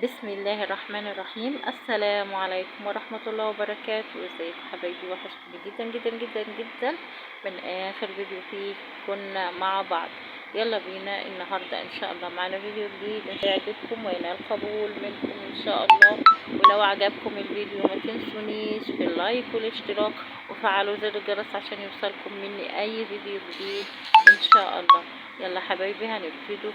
بسم الله الرحمن الرحيم. السلام عليكم ورحمة الله وبركاته. ازيكم حبايبي؟ وحشتني جدا جدا جدا جدا. من اخر فيديو فيه كنا مع بعض. يلا بينا النهاردة ان شاء الله معنا فيديو جديد ان شاء الله يعجبكم وينال قبول منكم ان شاء الله. ولو عجبكم الفيديو ما تنسونيش في اللايك والاشتراك وفعلوا زر الجرس عشان يوصلكم مني اي فيديو جديد ان شاء الله. يلا حبايبي هنبتدي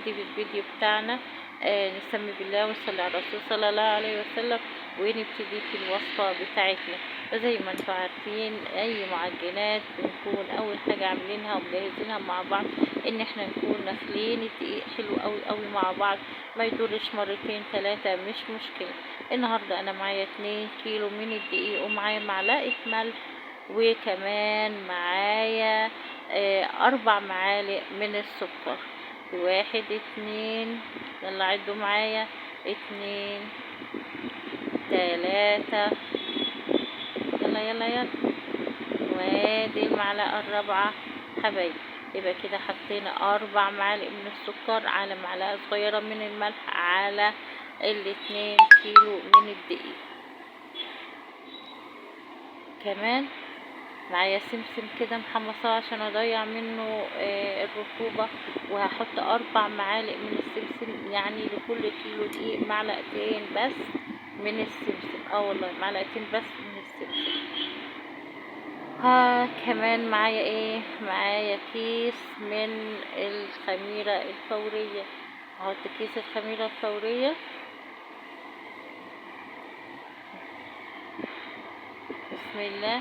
في الفيديو بتاعنا. نسمي بالله ونصلي على الرسول صلى الله عليه وسلم ونبتدي في الوصفة بتاعتنا. وزي ما انتم عارفين اي معجنات بنكون اول حاجة عاملينها ومجهزينها مع بعض ان احنا نكون نخلين الدقيق حلو قوي قوي مع بعض، ما يدورش مرتين ثلاثة مش مشكلة. النهاردة انا معايا 2 كيلو من الدقيق ومعايا معلقة ملح وكمان معايا 4 معالق من السكر. واحد اتنين، يلا عدوا معايا، اتنين تلاتة، يلا يلا يلا، وادي المعلقة الرابعة حبايبي. يبقى كده حطينا 4 معالق من السكر على معلقة صغيرة من الملح على ال2 كيلو من الدقيق. كمان معايا سمسم كده محمصاه عشان اضيع منه الرطوبة، وهحط 4 معالق من السمسم، يعني لكل كيلو دقيق معلقتين بس من السمسم. والله معلقتين بس من السمسم. كمان معايا معايا كيس من الخميرة الفورية. هحط كيس الخميرة الفورية، بسم الله.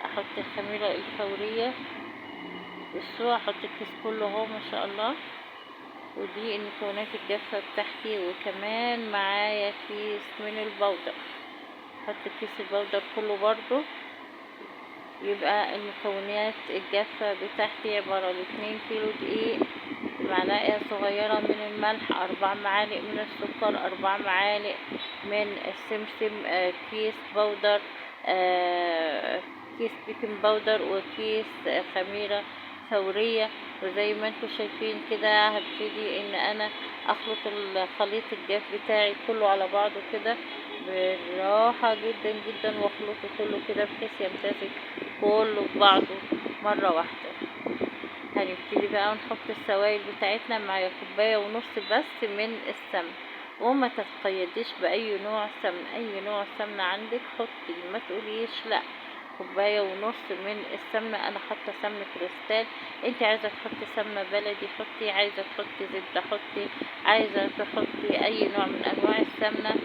احط الخميرة الفورية، بصوا احط الكيس كله اهو ما شاء الله. ودي المكونات الجافة بتاعتي. وكمان معايا كيس من البودر، احط كيس البودر كله برضو. يبقى المكونات الجافة بتاعتي عبارة ل 2 كيلو دقيق، معلقة صغيرة من الملح، 4 معالق من السكر، 4 معالق من السمسم، كيس بودر، كيس بيكنج باودر، وكيس خميرة فورية. وزي ما انتم شايفين كده هبتدي ان انا اخلط الخليط الجاف بتاعي كله على بعضه كده بالراحة جدا جدا، واخلطه كله كده بحيث يمتزج كله في بعضه مرة واحدة. هنبتدي بقى نحط السوائل بتاعتنا. معايا كوباية ونص بس من السمن، وما تتقيديش بأي نوع سمن، أي نوع سمنة عندك حطي، ما تقوليش لا. كوباية ونص من السمنة، أنا حاطة سمنة كريستال. انت عايزة تحطي سمنة بلدي حطي، عايزة تحطي زبدة حطي، عايزة تحطي أي نوع من أنواع السمنة.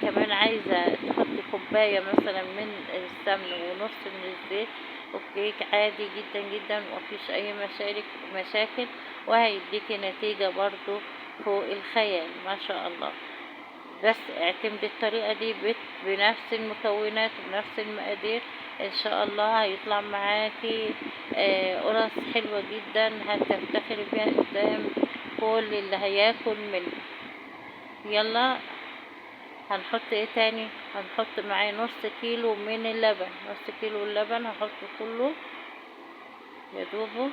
كمان عايزة تحطي كوباية مثلا من السمن ونص من الزيت، اوكي عادي جدا جدا ومفيش اي مشاكل، وهيديكي نتيجة برضو فوق الخيال ما شاء الله. بس اعتمدي الطريقة دي بنفس المكونات وبنفس المقادير، ان شاء الله هيطلع معاكي قرص حلوة جدا هتفتخري بيها قدام كل اللي هياكل منه. يلا هنحط تاني؟ هنحط معاه نص كيلو من اللبن، نص كيلو اللبن هحطه كله يدوبه،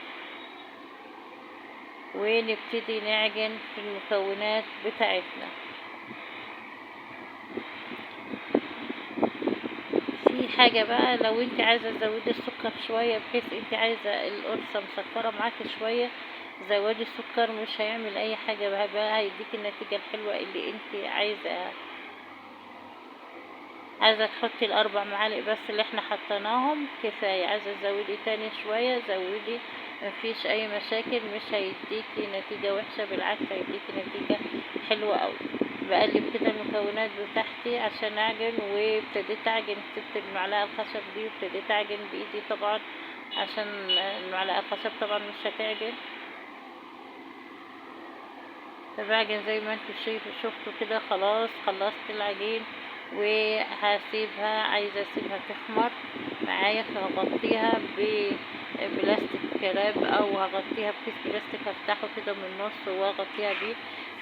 ونبتدي نعجن في المكونات بتاعتنا. في حاجة بقى، لو انت عايزة تزودي السكر شوية بحيث انت عايزة القرصة مسكرة معاكي شوية، زودي السكر مش هيعمل اي حاجة بقى هيديكي النتيجة الحلوة اللي انت عايزة. عايزة تحطي ال4 معالق بس اللي احنا حطيناهم كفاية، عايزة تزودي تاني شوية زودي، مفيش اي مشاكل، مش هيديكي نتيجة وحشة، بالعكس هيديكي نتيجة حلوة اوي. بقلب كده المكونات بتاعتي عشان اعجن، وابتديت اعجن، سبت المعلقة الخشب دي وابتديت اعجن بايدي طبعا عشان المعلقة الخشب طبعا مش هتعجن. فبعجن زي ما انتوا شفتوا كده. خلاص خلصت العجين وهسيبها، عايزة اسيبها تخمر معايا، فهغطيها ببلاستيك كراب او هغطيها بكيس بلاستيك هفتحه كده من النص واغطيها بيه.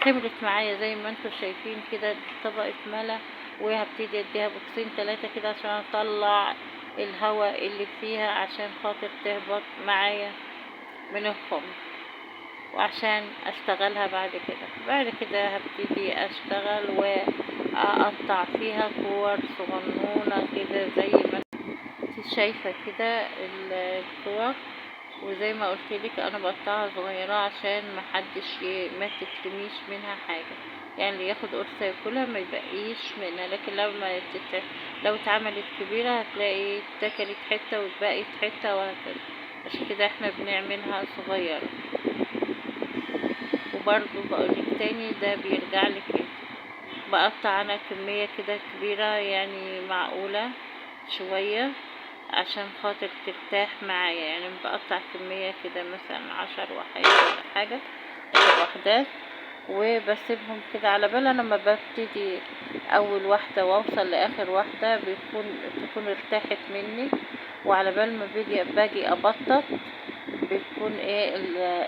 خمرت معايا زي ما انتوا شايفين كده طبقة ملا، وهبتدي اديها بوكسين 3 كده عشان اطلع الهواء اللي فيها عشان خاطر تهبط معايا من الخبز، وعشان اشتغلها بعد كده هبتدي اشتغل واقطع فيها كور صغنونة كده زي ما انت شايفة كده الكور. وزي ما قلتلك انا بقطعها صغيرة عشان محدش ما تترميش منها حاجة، يعني اللي ياخد قرصة ياكلها ما يبقيش منها، لكن لو اتعملت كبيرة هتلاقي اتاكلت حتة واتبقت حتة وهكذا. عشان كده احنا بنعملها صغيرة. وبرضو بقولك تاني ده بيرجعلك انت. بقطع انا كمية كده كبيرة يعني معقولة شوية عشان خاطر ترتاح معايا، يعني بقطع كمية كده مثلا 10 وحاجة ولا حاجة 10 وحدات، وبسيبهم كده على بال انا ما ببتدي اول واحدة واوصل لاخر واحدة تكون ارتاحت مني، وعلى بال ما باجي ابطط بتكون ايه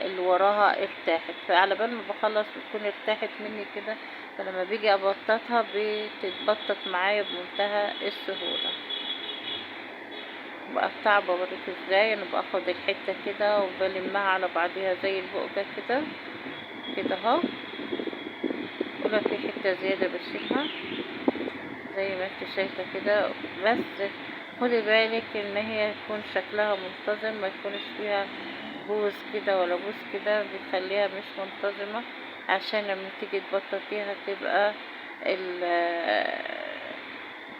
اللي وراها ارتاحت، فعلى بال ما بخلص بتكون ارتاحت مني كده، فلما بيجي ابططها بتتبطط معايا بمنتهى السهولة. بقطعها بوريك ازاي انا باخد الحتة كده وبلمها على بعضها زي البقجة كده كده اهو، ولو في حتة زيادة بشيلها زي ما انت شايفة كده. بس خدي بالك ان هي يكون شكلها منتظم، ما يكونش فيها بوز كده ولا بوز كده، بتخليها مش منتظمة عشان لما تيجي تبططيها تبقى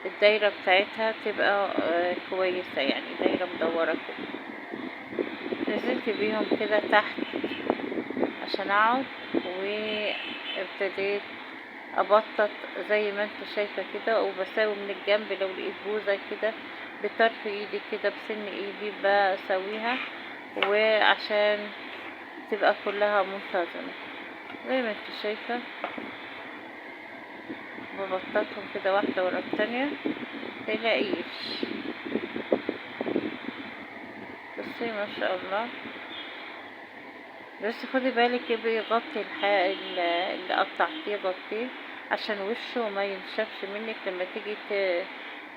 الدايرة بتاعتها تبقى كويسة، يعني دايرة مدورة كده. نزلت بيهم كده تحت عشان اقعد، وابتديت ابطط زي ما انت شايفة كده، وبساوي من الجنب لو لقيت بوزة كده بطرف ايدي كده بسن ايدي بسويها، وعشان تبقى كلها منتظمة زي ما انت شايفة. ببططهم كده واحدة ورا التانية متقلقيش. بصي ما شاء الله. بس خدي بالك يبقى يغطي اللي قطعتيه غطيه عشان وشه ما ينشفش منك لما تيجي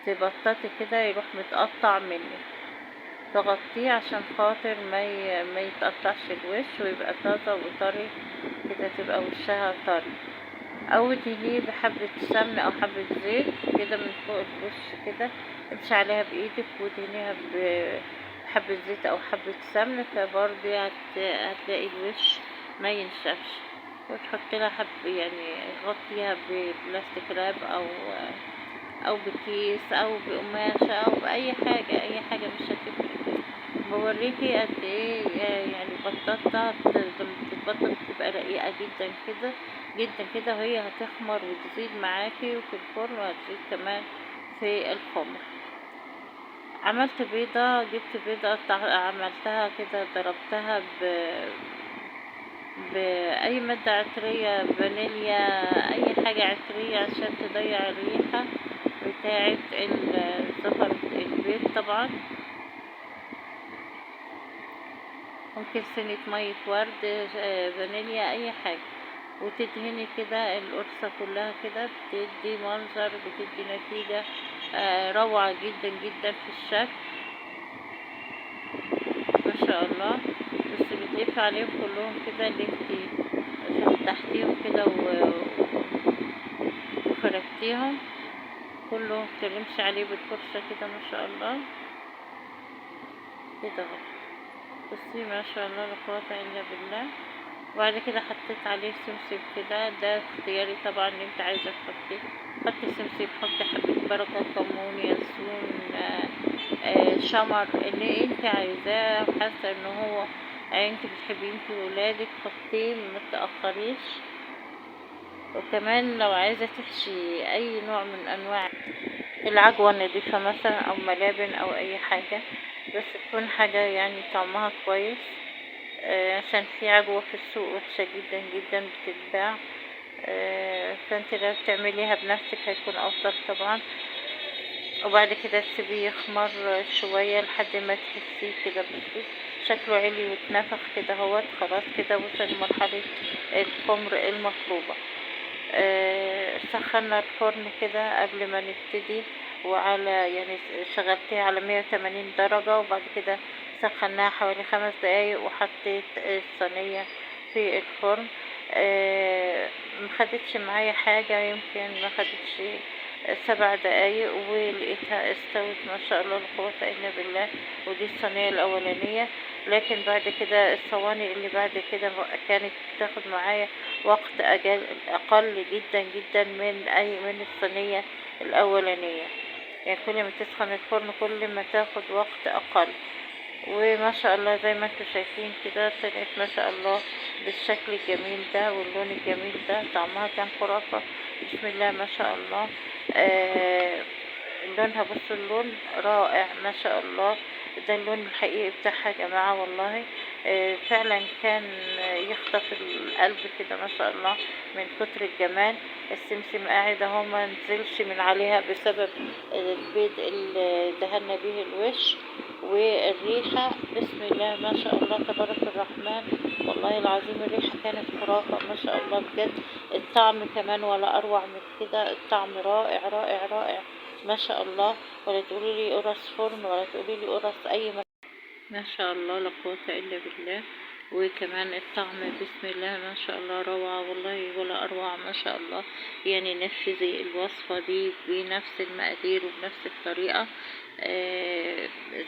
تبططي كده يروح متقطع منك، تغطيه عشان خاطر ما يتقطعش الوش ويبقى طازة وطري كده، تبقى وشها طري. او ادهنيه بحبة سمنة او حبة زيت كده من فوق الوش كده، امشي عليها بايدك وادهنيها بحبة زيت او حبة سمنة، فبرضه هتلاقي الوش ما ينشفش. وتحط لها يعني غطيها ببلاستيك راب او بكيس او بقماشة او باي حاجة، اي حاجة مش هتفرق. بوريكي قد ايه يعني بطاطا بتتبطط بتبقى رقيقة جدا كده جدا كده، وهي هتخمر وتزيد معاكي وفي الفرن، وهتزيد كمان في الخمر. عملت بيضة، جبت بيضة عملتها كده ضربتها بأي مادة عطرية، فانيليا، أي حاجة عطرية عشان تضيع الريحة بتاعة زفرة البيض. طبعا ممكن سنة مية ورد، فانيليا، أي حاجة، وتدهني كده القرصة كلها كده، بتدي منظر، بتدي نتيجة روعة جدا جدا في الشكل ما شاء الله. بس بتلف عليهم كلهم كده اللي انتي فتحتيهم كده وفردتيهم كلهم، تمشي عليه بالفرشة كده ما شاء الله كده اهو. بصي ما شاء الله لا قوة الا بالله. وبعد كده حطيت عليه سمسم كده، ده اختياري طبعا، اللي انت عايزه تحطيه حطي سمسم، حطي حبة بركة، كمون، ينسون، شمر، اللي انت عايزاه وحاسه ان هو انت بتحبيه انت وولادك حطيه ما تأخريش. وكمان لو عايزه تحشي اي نوع من انواع العجوة النضيفة مثلا او ملابن او اي حاجة، بس تكون حاجة يعني طعمها كويس، عشان في عجوة في السوق وحشة جدا جدا بتتباع، فانت لو بتعمليها بنفسك هيكون افضل طبعا. وبعد كده تسيبيه يخمر شوية لحد ما تحسيه كده بصي شكله علي واتنفخ كده اهوت، خلاص كده وصل لمرحلة الخمر المطلوبة. سخنا الفرن كده قبل ما نبتدي، وعلى يعني شغلتيه على 180 درجة، وبعد كده سخناها حوالي 5 دقايق وحطيت الصينية في الفرن. مخدتش معايا حاجة، يمكن مخدتش 7 دقايق ولقيتها استوت ما شاء الله لا قوة إلا بالله. ودي الصينية الأولانية. لكن بعد كده الصواني اللي بعد كده كانت بتاخد معايا وقت أقل جدا جدا من الصينية الأولانية. يعني كل ما تسخن الفرن كل ما تاخد وقت أقل. وما شاء الله زي ما انتوا شايفين كده طلعت ما شاء الله بالشكل الجميل ده واللون الجميل ده. طعمها كان خرافة، بسم الله ما شاء الله. لونها، بصوا اللون رائع ما شاء الله. ده اللون الحقيقي بتاعها يا جماعة والله. فعلا كان يخطف القلب كده ما شاء الله من كتر الجمال. السمسم قاعد اهو ما نزلش من عليها بسبب البيض اللي دهنا به الوش. والريحة بسم الله ما شاء الله تبارك الرحمن. والله العظيم الريحة كانت خرافة ما شاء الله بجد. الطعم كمان ولا أروع من كده، الطعم رائع رائع رائع ما شاء الله. ولا تقولي لي قرص فرن ولا تقولي لي قرص أي ما شاء الله لا قوة إلا بالله. وكمان الطعم بسم الله ما شاء الله روعة والله ولا أروع ما شاء الله. يعني نفذي الوصفة دي بنفس المقادير وبنفس الطريقة،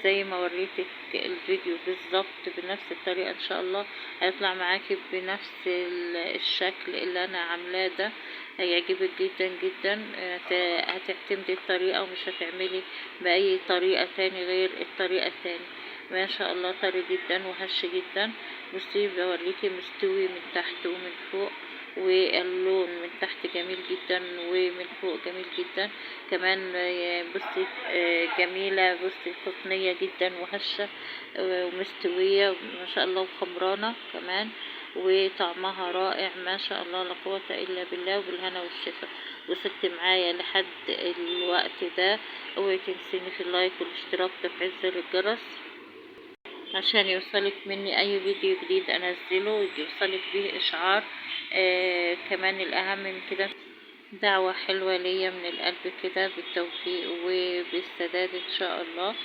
زي ما وريتك الفيديو بالظبط بنفس الطريقة ان شاء الله هيطلع معاكي بنفس الشكل اللي انا عاملاه ده. هيعجبك جدا جدا. هتعتمدي الطريقة ومش هتعملي بأي طريقة تاني غير الطريقة التاني. ما شاء الله طري جدا وهش جدا. بصي بوريكي مستوي من تحت ومن فوق، واللون من تحت جميل جدا ومن فوق جميل جدا كمان. بصي جميلة، بصي قطنية جدا وهشة ومستوية ما شاء الله وخمرانة كمان. وطعمها رائع ما شاء الله لا قوة إلا بالله وبالهنا والشفا. وصلت معايا لحد الوقت ده، اوعي تنسيني في اللايك والاشتراك وتفعيل زر الجرس عشان يوصلك مني اي فيديو جديد انزله يوصلك به اشعار. كمان الاهم من كده دعوة حلوة ليا من القلب كده بالتوفيق وبالسداد ان شاء الله.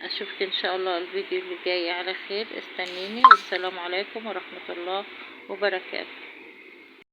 اشوفك ان شاء الله الفيديو اللي جاي على خير. استنيني، والسلام عليكم ورحمة الله وبركاته.